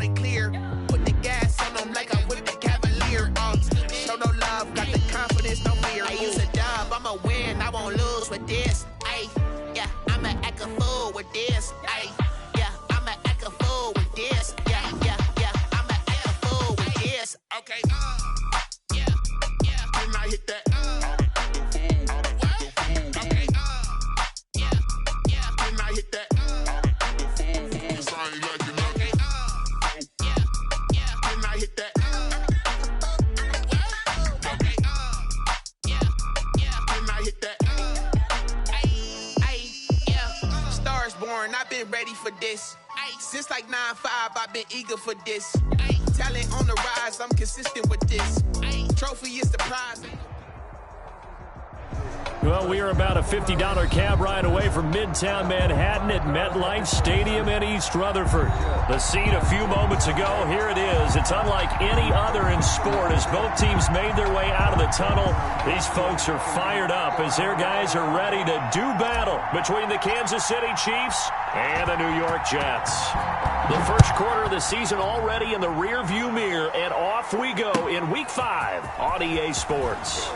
and clear. Put the gas on them like I'm with the Cavalier. Show no love, got the confidence, no fear. I use a dub, I'ma win, I won't lose with this. Ay, yeah, I'ma act a fool with this. Ay, yeah, I'ma act a fool with this. Yeah, yeah, yeah, I'ma act a fool with this. Okay, yeah, yeah, can I hit that? Okay, yeah, yeah, can I hit that? I've been ready for this. Since like 9-5, I've been eager for this. Talent on the rise, I'm consistent with this. Trophy is the prize. Well, we are about a $50 cab ride away from Midtown Manhattan at MetLife Stadium in East Rutherford. The scene a few moments ago, here it is. It's unlike any other in sport as both teams made their way out of the tunnel. These folks are fired up as their guys are ready to do battle between the Kansas City Chiefs and the New York Jets. The first quarter of the season already in the rearview mirror, and off we go in Week 5 on EA Sports.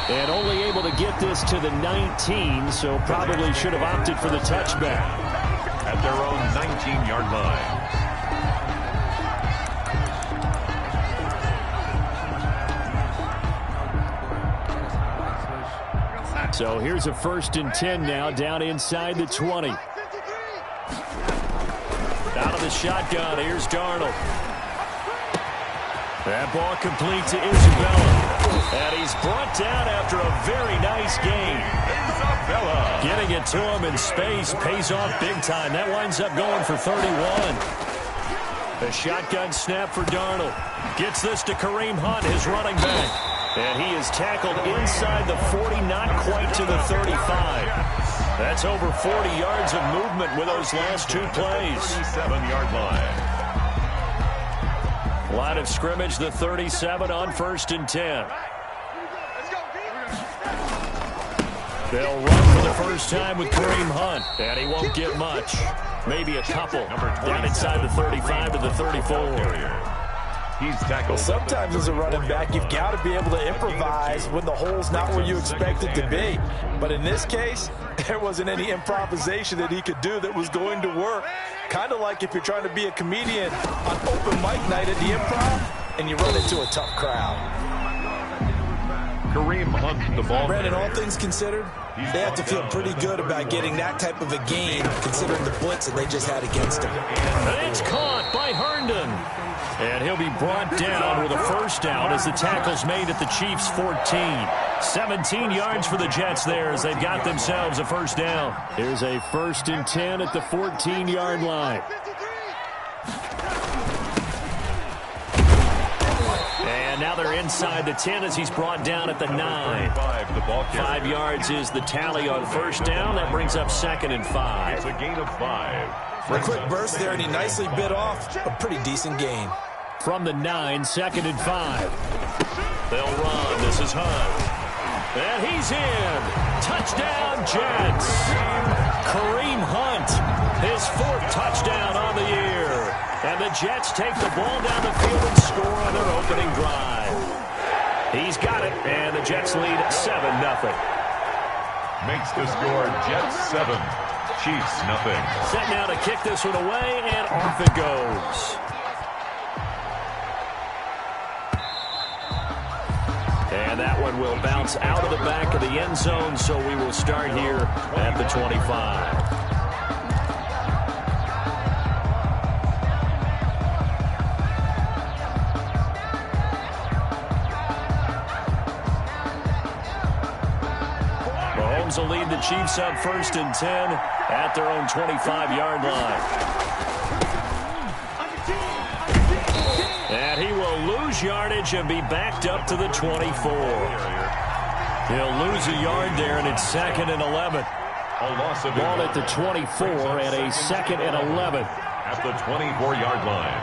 And only able to get this to the 19, so probably should have opted for the touchback. At their own 19-yard line. So here's a 1st and 10 now, down inside the 20. Out of the shotgun, here's Darnold. That ball complete to Isabella. And he's brought down after a very nice gain. Isabella. Getting it to him in space pays off big time. That winds up going for 31. A shotgun snap for Darnold. Gets this to Kareem Hunt, his running back. And he is tackled inside the 40, not quite to the 35. That's over 40 yards of movement with those last two plays. 37-yard line. Line of scrimmage, the 37 on 1st and 10. They'll run for the first time with Kareem Hunt, and he won't get much. Maybe a couple. Down inside the 35 to the 34. He's tackled. Well, sometimes as a running back, you've got to be able to improvise when the hole's not where you expect it to be. But in this case, there wasn't any improvisation that he could do that was going to work. Kind of like if you're trying to be a comedian on open mic night at the Improv and you run into a tough crowd. Kareem Hunt, the ball. Brandon, all things considered, they have to feel pretty good about getting that type of a game considering the blitz that they just had against him. And it's caught by Herndon. And he'll be brought down with a first down as the tackle's made at the Chiefs' 14. 17 yards for the Jets there as they've got themselves a first down. Here's a 1st and 10 at the 14-yard line. And now they're inside the 10 as he's brought down at the 9. 5 yards is the tally on first down. That brings up 2nd and 5. It's a gain of 5. A quick burst there, and he nicely bit off a pretty decent gain. From the 9, 2nd and 5. They'll run. This is Hunt. And he's in. Touchdown, Jets. Kareem Hunt, his 4th touchdown on the year. And the Jets take the ball down the field and score on their opening drive. He's got it, and the Jets lead 7-0. Makes the score Jets 7, Chiefs 0. Set now to kick this one away, and off it goes. And that one will bounce out of the back of the end zone, so we will start here at the 25. Mahomes will lead the Chiefs up 1st and 10 at their own 25-yard line. And he will lose yardage and be backed up to the 24. He'll lose a yard there, and it's 2nd and 11. Ball at the 24 and a 2nd and 11. At the 24-yard line.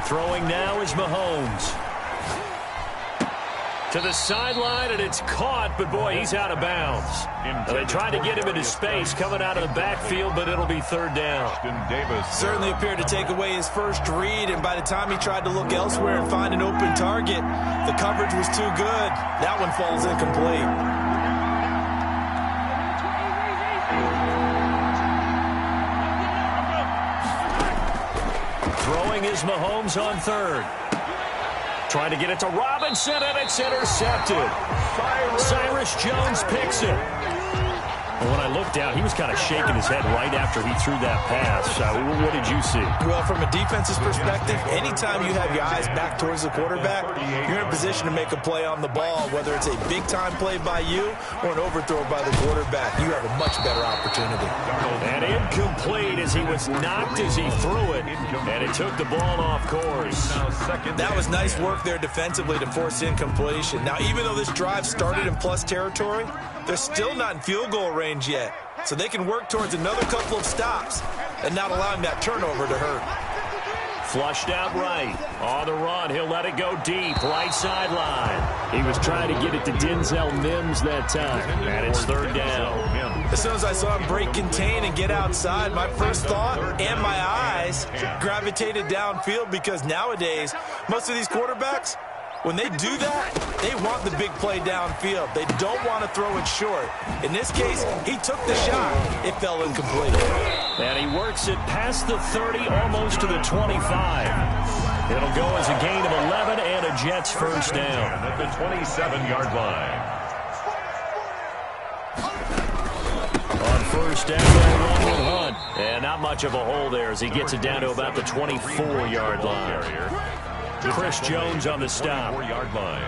Throwing now is Mahomes. To the sideline, and it's caught, but boy, he's out of bounds. They tried to get him into space coming out of the backfield, but it'll be third down. Certainly appeared to take away his first read, and by the time he tried to look elsewhere and find an open target, the coverage was too good. That one falls incomplete. Throwing is Mahomes on third. Trying to get it to Robinson, and it's intercepted. Cyrus Jones picks it. And when I looked down, he was kind of shaking his head right after he threw that pass. What did you see? Well, from a defense's perspective, anytime you have your eyes back towards the quarterback, you're in a position to make a play on the ball, whether it's a big-time play by you or an overthrow by the quarterback. You have a much better opportunity. And incomplete as he was knocked as he threw it, and it took the ball off course. That was nice work there defensively to force incompletion. Now, even though this drive started in plus territory, they're still not in field goal range yet, so they can work towards another couple of stops and not allowing that turnover to hurt. Flushed out right. On the run, he'll let it go deep, right sideline. He was trying to get it to Denzel Mims that time, and it's third down. As soon as I saw him break contain and get outside, my first thought and my eyes gravitated downfield, because nowadays, most of these quarterbacks, when they do that, they want the big play downfield. They don't want to throw it short. In this case, he took the shot. It fell incomplete. And he works it past the 30, almost to the 25. It'll go as a gain of 11 and a Jets first down. At the 27-yard line. On first down, they'll run with Hunt. And not much of a hole there as he gets it down to about the 24-yard line. Chris Jones on the stop. 4-yard line.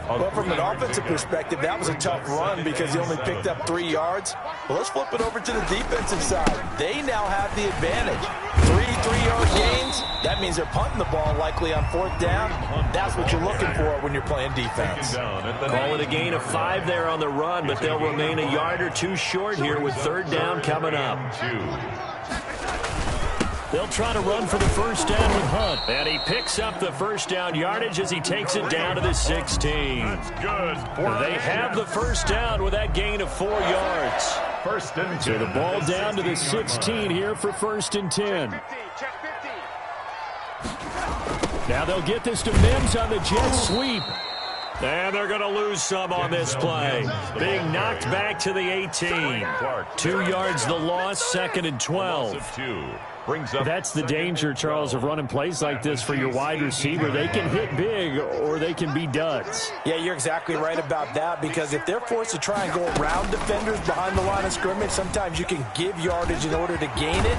Well, from an offensive perspective, that was a tough run because he only picked up 3 yards. Well, let's flip it over to the defensive side. They now have the advantage. 3 3-yard gains. That means they're punting the ball likely on fourth down. That's what you're looking for when you're playing defense. Call it a gain of 5 there on the run, but they'll remain a yard or two short here with third down coming up. They'll try to run for the first down with Hunt. And he picks up the first down yardage as he takes it down to the 16. That's good. They have the first down with that gain of 4 yards. First and 10. So the ball down to the 16 here for first and 10. Now they'll get this to Mims on the jet sweep. And they're going to lose some on this play. Being knocked back to the 18. 2 yards the loss, second and 12. That's the danger, Charles, of running plays like this for your wide receiver. They can hit big or they can be duds. Yeah, you're exactly right about that, because if they're forced to try and go around defenders behind the line of scrimmage, sometimes you can give yardage in order to gain it.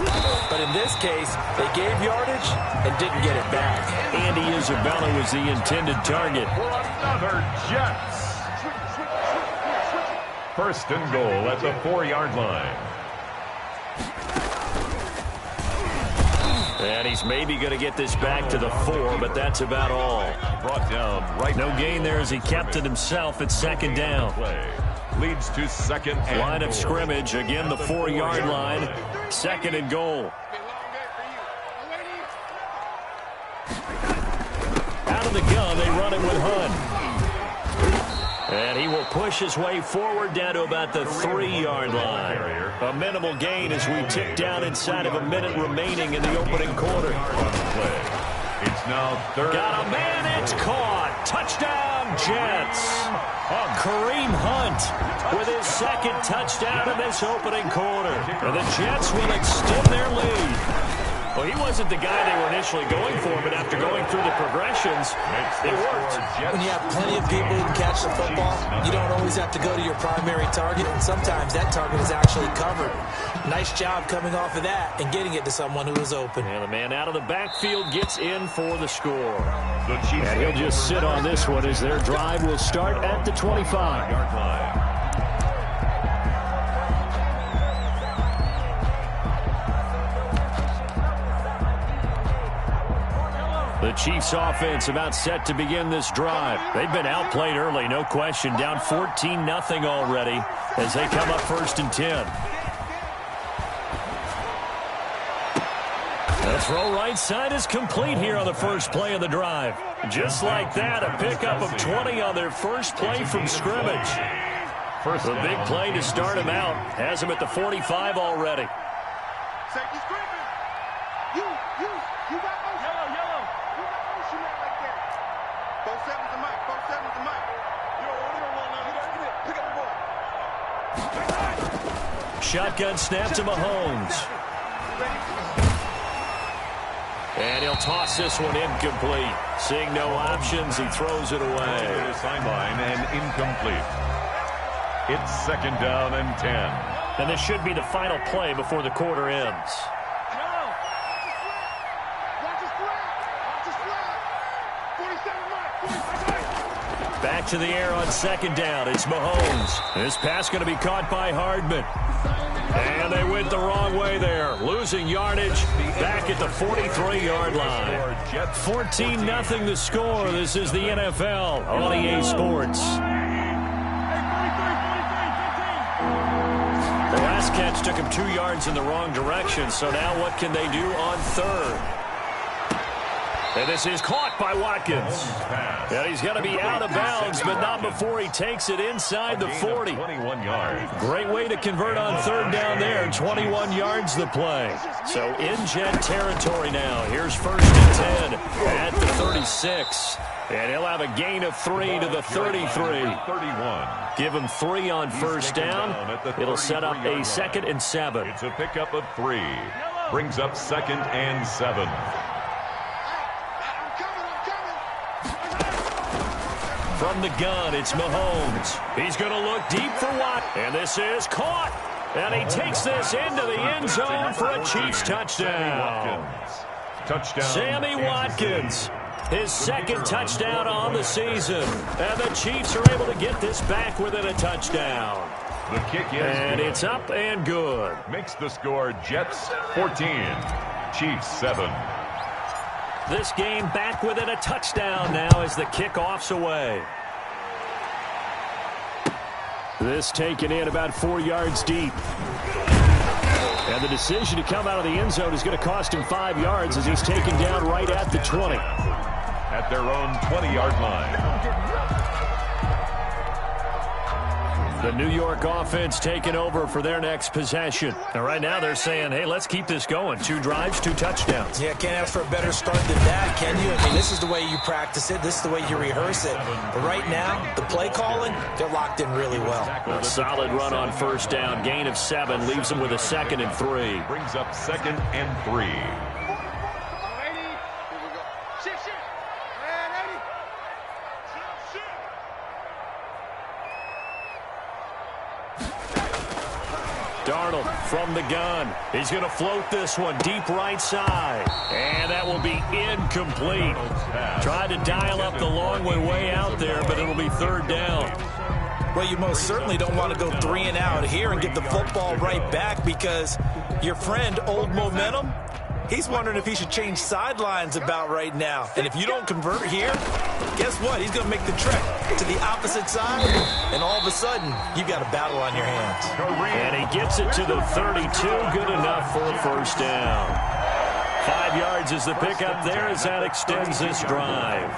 But in this case, they gave yardage and didn't get it back. Andy Isabella was the intended target. Another Jets. First and goal at the 4-yard line. And he's maybe going to get this back to the 4, but that's about all. Brought down right. No gain there as he kept it himself at second down. Leads to second and line of goal. scrimmage, again the 4-yard line. Second and goal. Out of the gun, they run it with Hunt. And he will push his way forward down to about the 3-yard line. A minimal gain as we tick down inside of a minute remaining in the opening quarter. It's now third. Got a man, it's caught. Touchdown, Jets. Kareem Hunt with his second touchdown in this opening quarter. And the Jets will extend their lead. Well, he wasn't the guy they were initially going for, but after going through the progressions, it worked. When you have plenty of people who can catch the football, you don't always have to go to your primary target, and sometimes that target is actually covered. Nice job coming off of that and getting it to someone who was open. And the man out of the backfield gets in for the score. And he'll just sit on this one as their drive will start at the 25-yard line. The Chiefs offense about set to begin this drive. They've been outplayed early, no question. Down 14-0 already as they come up first and 10. They'll throw right side is complete here on the first play of the drive. Just like that, a pickup of 20 on their first play from scrimmage. The big play to start him out has him at the 45 already. Safety screaming. You got motion. Yellow. You got motion like that. 4-7's the mic. 4-7's the mic. You don't want to pick up the ball. Shotgun snap to Mahomes. And he'll toss this one incomplete. Seeing no options, he throws it away. To the sideline and incomplete. It's second down and 10. And this should be the final play before the quarter ends. Back to the air on second down. It's Mahomes. This pass going to be caught by Hardman. And they went the wrong way there. Losing yardage back at the 43-yard line. 14-0 the score. This is the NFL on EA Sports. The last catch took him 2 yards in the wrong direction. So now what can they do on third? And this is caught by Watkins. And he's going to be out of bounds, but not before he takes it inside the 40. 21 yards. Great way to convert on third down there. 21 yards the play. So in Jet territory now. Here's first and 10 at the 36. And he'll have a gain of 3 to the 33. 31. Give him 3 on first down. It'll set up a 2nd and 7. It's a pickup of 3. Brings up 2nd and 7. From the gun, it's Mahomes. He's going to look deep for Watt. And this is caught. And he takes this into the end zone for a Chiefs touchdown. Sammy Watkins. His 2nd touchdown on the season. And the Chiefs are able to get this back within a touchdown. The kick is and good. It's up and good. Makes the score Jets 14, Chiefs 7. This game back within a touchdown now as the kickoff's away. This taken in about 4 yards deep. And the decision to come out of the end zone is going to cost him 5 yards as he's taken down right at the 20. At their own 20-yard line. The New York offense taking over for their next possession. And right now they're saying, hey, let's keep this going. 2 drives, 2 touchdowns. Yeah, can't ask for a better start than that, can you? I mean, this is the way you practice it. This is the way you rehearse it. But right now, the play calling, they're locked in really well. A solid run on first down. Gain of 7 leaves them with a 2nd and 3. Brings up 2nd and 3. Darnold from the gun. He's going to float this one deep right side. And that will be incomplete. Tried to dial up the long way out there, but it'll be 3rd down. Well, you most certainly don't want to go 3 and out here and get the football right back because your friend, Old Momentum, he's wondering if he should change sidelines about right now. And if you don't convert here, guess what? He's going to make the trek to the opposite side, and all of a sudden, you've got a battle on your hands. And he gets it to the 32. Good enough for a first down. 5 yards is the pickup there as that extends this drive.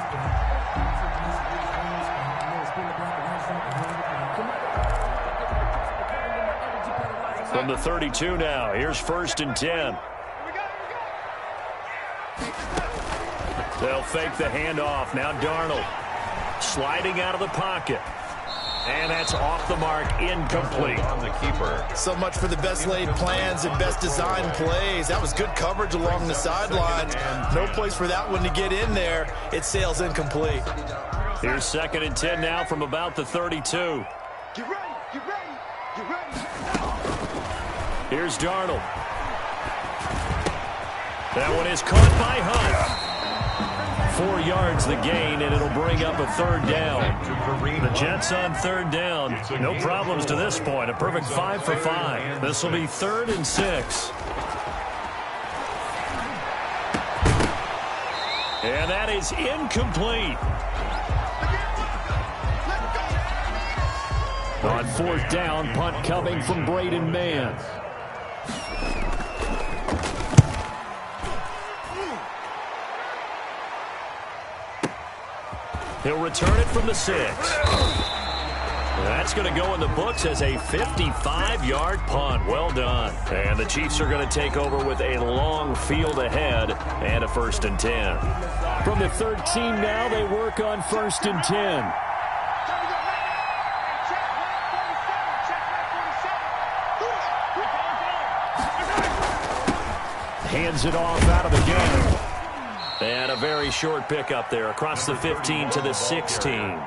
From the 32 now, here's 1st and 10. They'll fake the handoff. Now Darnold sliding out of the pocket. And that's off the mark, incomplete. On the keeper. So much for the best laid plans and best designed plays. That was good coverage along the sidelines. No place for that one to get in there. It sails incomplete. Here's 2nd and 10 now from about the 32. Get ready, get ready, get ready. Here's Darnold. That one is caught by Hunt. 4 yards the gain, and it'll bring up a 3rd down. The Jets on 3rd down. No problems to this point. A perfect 5 for 5. This will be 3rd and 6. And that is incomplete. On 4th down, punt coming from He'll return it from the 6. That's going to go in the books as a 55-yard punt. Well done. And the Chiefs are going to take over with a long field ahead and a 1st and 10. From the 13 now, they work on 1st and 10. Hands it off out of the game. And a very short pickup there across the 15 to the 16.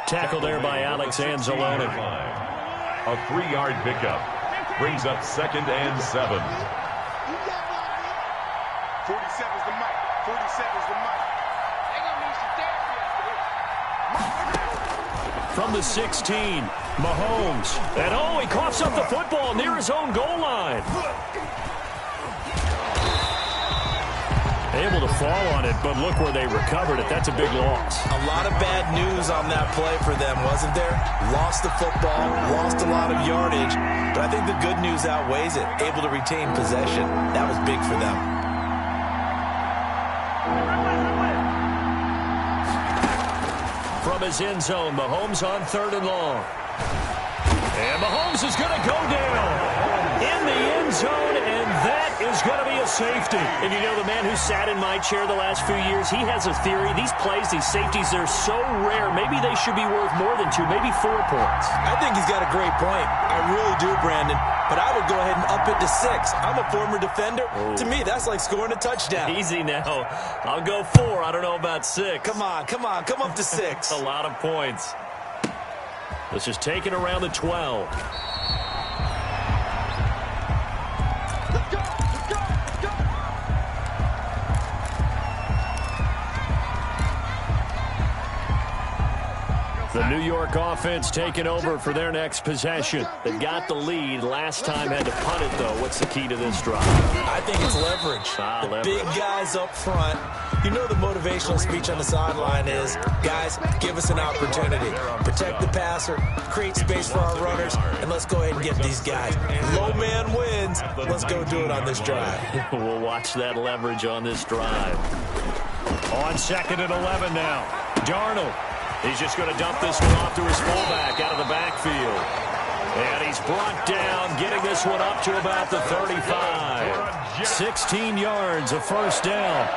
Tackled there by Alex Anzalone. A 3-yard pickup brings up 2nd and 7. 47's the mic. 47's the mic. From the 16, Mahomes. And he coughs up the football near his own goal line. Able to fall on it, but look where they recovered it. That's a big loss. A lot of bad news on that play for them, wasn't there? Lost the football, lost a lot of yardage, but I think the good news outweighs it. Able to retain possession. That was big for them. From his end zone, Mahomes on 3rd and long. And Mahomes is going to go down in the end zone, and that is going to be a safety. And you know, the man who sat in my chair the last few years, he has a theory. These plays, these safeties, they're so rare. Maybe they should be worth more than 2, maybe 4 points. I think he's got a great point. I really do, Brandon. But I would go ahead and up it to 6. I'm a former defender. Oh. To me, that's like scoring a touchdown. Easy now. I'll go 4. I don't know about 6. Come on. Come up to 6. That's a lot of points. This is taken around the 12. The New York offense taking over for their next possession. They got the lead. Last time had to punt it, though. What's the key to this drive? I think it's leverage. Leverage. Big guys up front. You know the motivational speech on the sideline is, guys, give us an opportunity. Protect the passer, create space for our runners, and let's go ahead and get these guys. Low man wins. Let's go do it on this drive. We'll watch that leverage on this drive. On 2nd and 11 now. Darnold. He's just going to dump this one off to his fullback out of the backfield. And he's brought down, getting this one up to about the 35. 16 yards, a 1st down.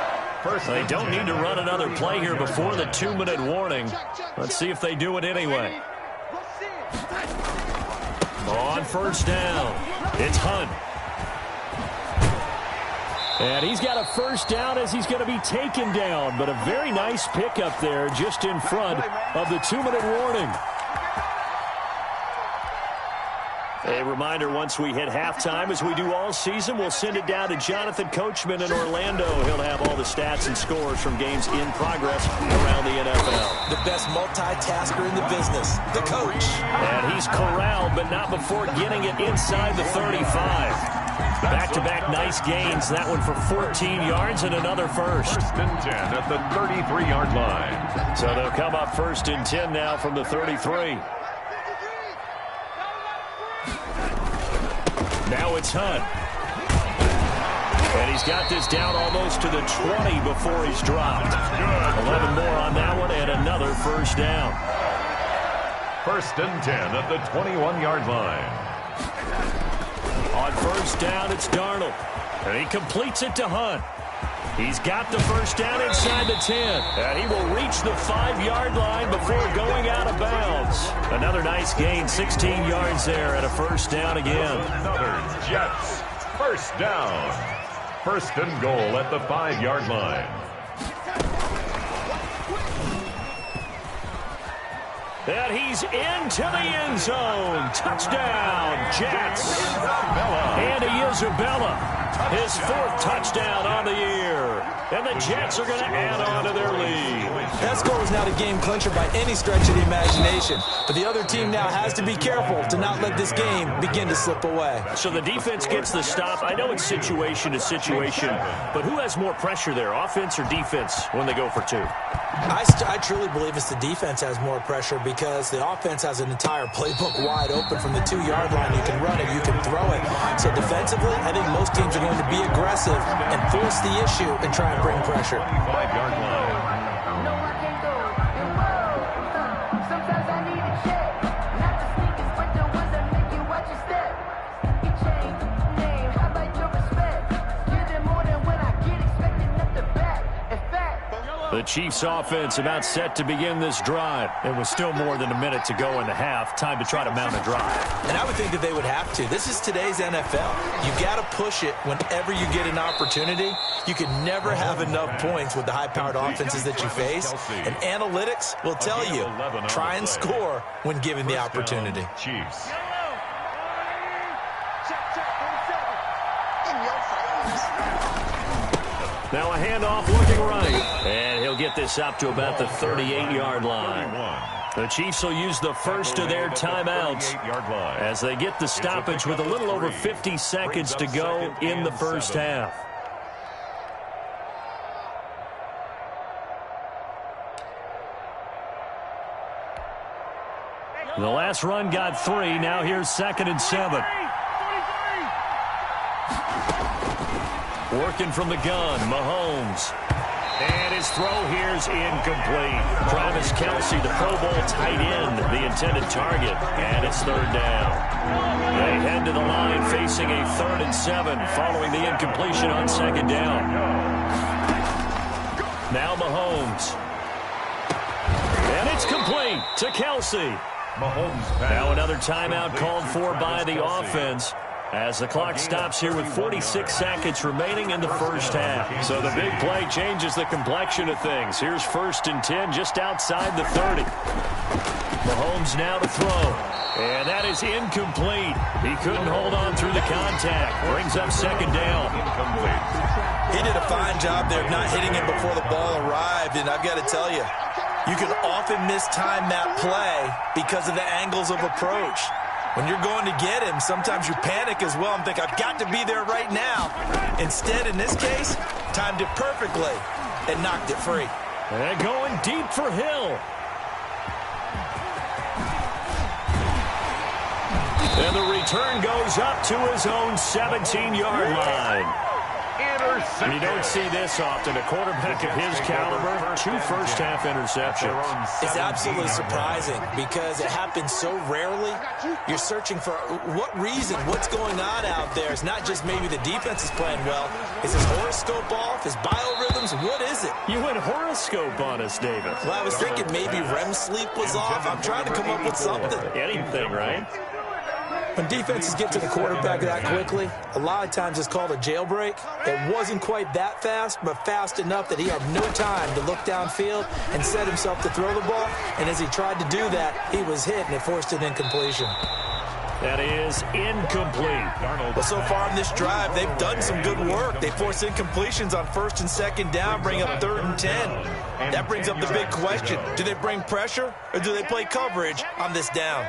They don't need to run another play here before the 2-minute warning. Let's see if they do it anyway. On 1st down, it's Hunt. And he's got a 1st down as he's going to be taken down. But a very nice pickup there just in front of the 2-minute warning. A reminder, once we hit halftime, as we do all season, we'll send it down to Jonathan Coachman in Orlando. He'll have all the stats and scores from games in progress around the NFL. The best multitasker in the business, the coach. And he's corralled, but not before getting it inside the 35. Back-to-back nice gains. That one for 14 yards and another 1st. 1st and 10 at the 33-yard line. So they'll come up 1st and 10 now from the 33. Now it's Hunt. And he's got this down almost to the 20 before he's dropped. 11 more on that one and another 1st down. 1st and 10 at the 21-yard line. On 1st down, it's Darnold. And he completes it to Hunt. He's got the 1st down inside the 10. And he will reach the 5-yard line before going out of bounds. Another nice gain, 16 yards there and a 1st down again. Another Jets. 1st down. 1st and goal at the 5-yard line. And he's into the end zone. Touchdown, Jets. Andy Isabella, his 4th touchdown on the year. And the Jets are going to add on to their lead. That score was not a game clincher by any stretch of the imagination. But the other team now has to be careful to not let this game begin to slip away. So the defense gets the stop. I know it's situation to situation, but who has more pressure there, offense or defense, when they go for 2? I truly believe it's the defense has more pressure because the offense has an entire playbook wide open from the 2-yard line. You can run it, you can throw it. So defensively, I think most teams are going to be aggressive and force the issue and try and bring pressure. 5-yard line. Chiefs offense about set to begin this drive. It was still more than a minute to go in the half. Time to try to mount a drive. And I would think that they would have to. This is today's NFL. You got to push it whenever you get an opportunity. You can never have enough points with the high-powered offenses that you face. And analytics will tell you, try and score when given the opportunity. Chiefs. Now a handoff looking right. And he'll get this up to about the 38-yard line. The Chiefs will use the first of their timeouts as they get the stoppage with a little over 50 seconds to go in the first half. The last run got 3. Now here's 2nd and 7. Working from the gun, Mahomes. And his throw here's incomplete. Travis Kelce, the Pro Bowl tight end, the intended target. And it's 3rd down. They head to the line facing a 3rd and 7 following the incompletion on 2nd down. Now Mahomes. And it's complete to Kelce. Now another timeout called for by the offense as the clock stops here with 46 seconds remaining in the first half. So the big play changes the complexion of things. Here's 1st and 10 just outside the 30. Mahomes now to throw. And that is incomplete. He couldn't hold on through the contact. Brings up 2nd down. He did a fine job there of not hitting it before the ball arrived. And I've got to tell you, you can often mistime that play because of the angles of approach. When you're going to get him, sometimes you panic as well and think, I've got to be there right now. Instead, in this case, timed it perfectly and knocked it free. And going deep for Hill. And the return goes up to his own 17-yard line. You don't see this often. A quarterback of his caliber, 2 first-half interceptions. It's absolutely surprising because it happens so rarely. You're searching for what reason, what's going on out there. It's not just maybe the defense is playing well. Is his horoscope off? His biorhythms? What is it? You went horoscope on us, David. Well, I was thinking maybe REM sleep was off. I'm trying to come up with something. Anything, right? When defenses get to the quarterback that quickly, a lot of times it's called a jailbreak. It wasn't quite that fast, but fast enough that he had no time to look downfield and set himself to throw the ball. And as he tried to do that, he was hit, and it forced an incompletion. That is incomplete. Well, so far in this drive, they've done some good work. They forced incompletions on 1st and 2nd down, bring up 3rd and 10. That brings up the big question. Do they bring pressure, or do they play coverage on this down?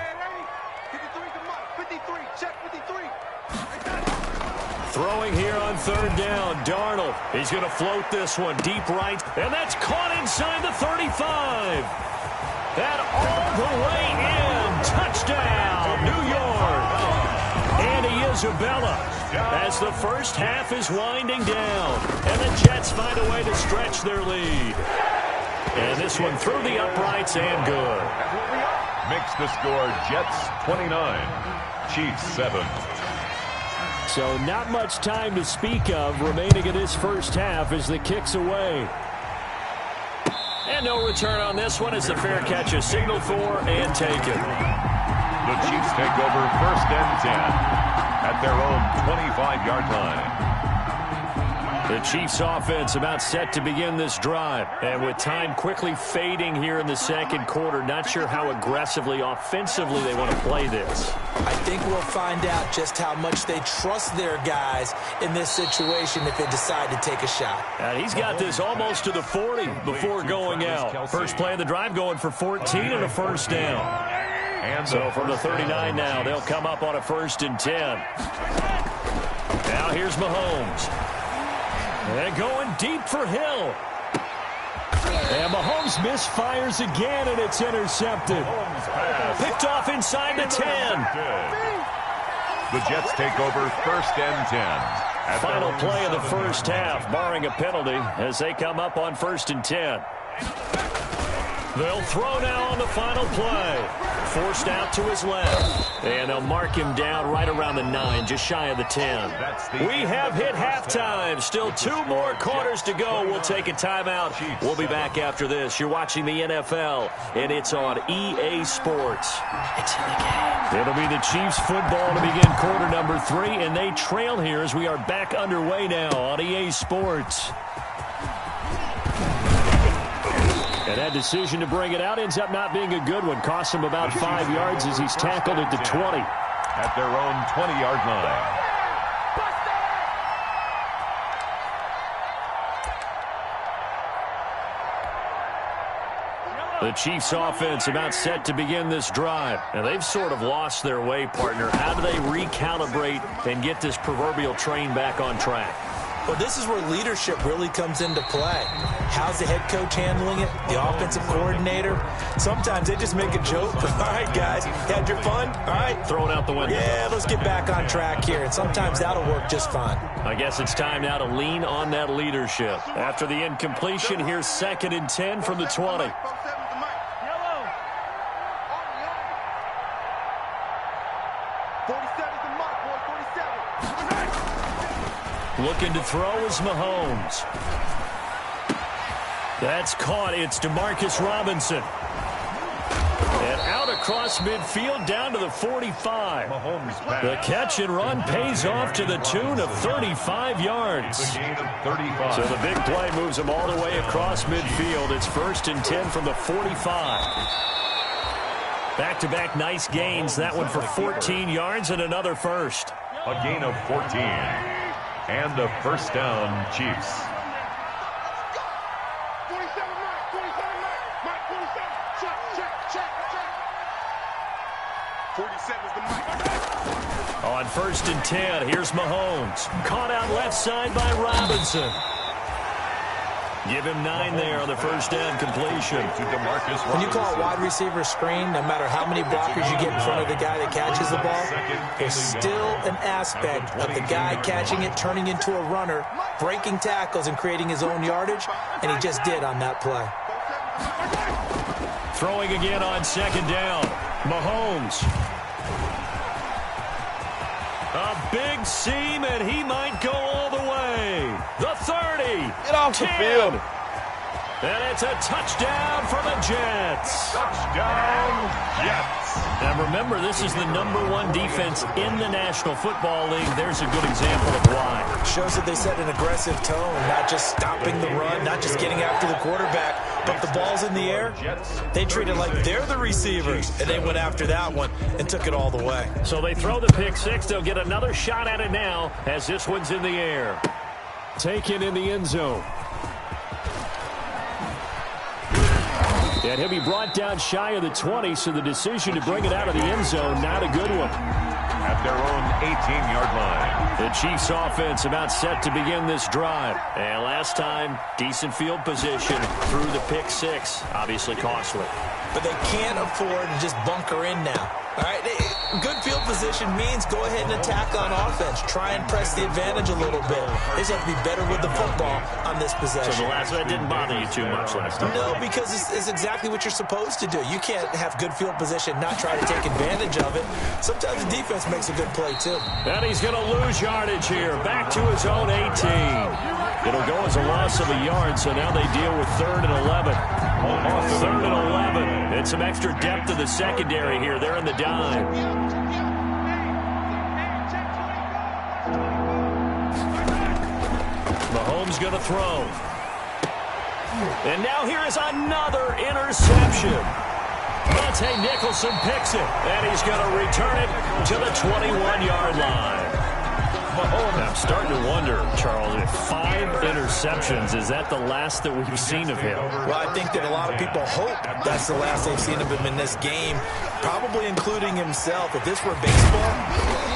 Throwing here on 3rd down, Darnold. He's going to float this one deep right, and that's caught inside the 35. That all the way in. Touchdown, New York. Andy Isabella as the first half is winding down, and the Jets find a way to stretch their lead. And this one through the uprights and good. Makes the score Jets 29, Chiefs 7. So not much time to speak of remaining in this first half as the kick's away. And no return on this one as the fair catch is signaled for and taken. The Chiefs take over 1st and 10 at their own 25-yard line. The Chiefs offense about set to begin this drive. And with time quickly fading here in the 2nd quarter, not sure how aggressively, offensively they want to play this. I think we'll find out just how much they trust their guys in this situation if they decide to take a shot. And he's got this almost to the 40 before going out. First play of the drive going for 14 and a 1st down. So from the 39 now, they'll come up on a 1st and 10. Now here's Mahomes. And going deep for Hill. And Mahomes misfires again, and it's intercepted. Picked off inside the 10. The Jets take over 1st and 10. Final play of the first half, barring a penalty, as they come up on 1st and 10. They'll throw now on the final play. forced out to his left. And they'll mark him down right around the 9, just shy of the 10. We have hit halftime. Still 2 more quarters to go. We'll take a timeout. We'll be back after this. You're watching the NFL, and it's on EA Sports. It's in the game. It'll be the Chiefs football to begin quarter number 3, and they trail here as we are back underway now on EA Sports. And that decision to bring it out ends up not being a good one. Costs him about 5 yards as he's tackled at the 20. At their own 20-yard line. The Chiefs offense about set to begin this drive. And they've sort of lost their way, partner. How do they recalibrate and get this proverbial train back on track? Well, this is where leadership really comes into play. How's the head coach handling it? The offensive coordinator? Sometimes they just make a joke. All right, guys, had your fun? All right. Throw it out the window. Yeah, let's get back on track here. And sometimes that'll work just fine. I guess it's time now to lean on that leadership. After the incompletion, here's 2nd and 10 from the 20. Looking to throw is Mahomes. That's caught. It's DeMarcus Robinson. And out across midfield down to the 45. The catch and run pays off to the tune of 35 yards. So the big play moves him all the way across midfield. It's 1st and 10 from the 45. Back-to-back nice gains. That one for 14 yards and another first. A gain of 14. And a first down, Chiefs. 47, Mike, 47. Check. 47's the Mike. On 1st and 10, here's Mahomes. Caught out left side by Robinson. Give him 9 there on the first down completion. When you call a wide receiver screen, no matter how many blockers you get in front of the guy that catches the ball, there's still an aspect of the guy catching it, turning into a runner, breaking tackles and creating his own yardage, and he just did on that play. Throwing again on 2nd down. Mahomes. A big seam, and he might go all the way. The 30. Get off the field. And it's a touchdown for the Jets. Touchdown, Jets. Now remember, this is the #1 defense in the National Football League. There's a good example of why. Shows that they set an aggressive tone, not just stopping the run, not just getting after the quarterback, but the ball's in the air. They treat it like they're the receivers, and they went after that one and took it all the way. So they throw the pick 6. They'll get another shot at it now as this one's in the air. Taken in the end zone. And he'll be brought down shy of the 20, so the decision to bring it out of the end zone, not a good one. At their own 18-yard line. The Chiefs offense about set to begin this drive. And last time, decent field position through the pick 6. Obviously costly. But they can't afford to just bunker in now. All right, good field position means go ahead and attack on offense. Try and press the advantage a little bit. They just have to be better with the football on this possession. So the last one didn't bother you too much last time? No, because it's exactly what you're supposed to do. You can't have good field position, not try to take advantage of it. Sometimes the defense makes a good play, too. And he's going to lose yardage here. Back to his own 18. It'll go as a loss of a yard, so now they deal with 3rd and 11. 3rd and 11. And some extra depth to the secondary here. They're in the dime. Mahomes going to throw. And now here is another interception. Monte Nicholson picks it, and he's going to return it to the 21-yard line. I'm starting to wonder, Charles, if 5 interceptions, is that the last that we've seen of him? Well, I think that a lot of people hope that's the last they've seen of him in this game, probably including himself. If this were baseball,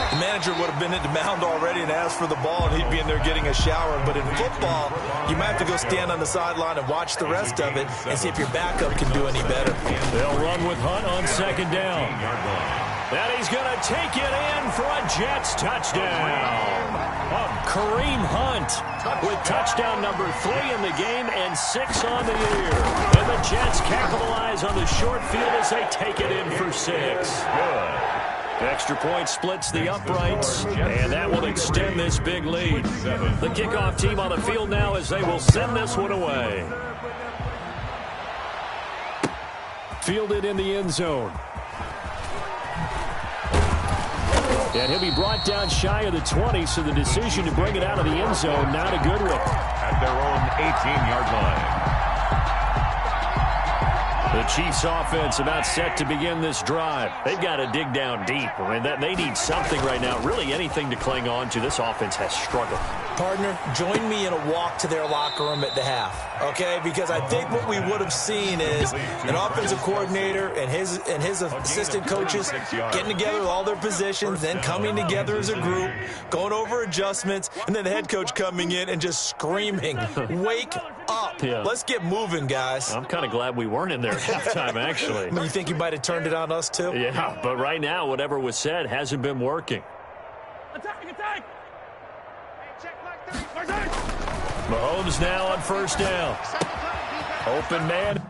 the manager would have been at the mound already and asked for the ball, and he'd be in there getting a shower. But in football, you might have to go stand on the sideline and watch the rest of it and see if your backup can do any better. They'll run with Hunt on 2nd down. And he's going to take it in for a Jets touchdown. Kareem Hunt with touchdown number 3 in the game and 6 on the year. And the Jets capitalize on the short field as they take it in for 6. Good. Extra point splits the uprights, and that will extend this big lead. The kickoff team on the field now as they will send this one away. Fielded in the end zone. And he'll be brought down shy of the 20, so the decision to bring it out of the end zone, not a good one. At their own 18-yard line. The Chiefs offense about set to begin this drive. They've got to dig down deep. I mean, they need something right now, really anything to cling on to. This offense has struggled. Partner, join me in a walk to their locker room at the half, okay? Because I think what we would have seen is an offensive coordinator and his assistant coaches getting together with all their positions, then coming together as a group, going over adjustments, and then the head coach coming in and just screaming, wake up. Yeah. Let's get moving, guys. I'm kind of glad we weren't in there at halftime, actually. You think you might have turned it on us, too? Yeah, but right now, whatever was said hasn't been working. Attack! Mahomes now on first down. Open man.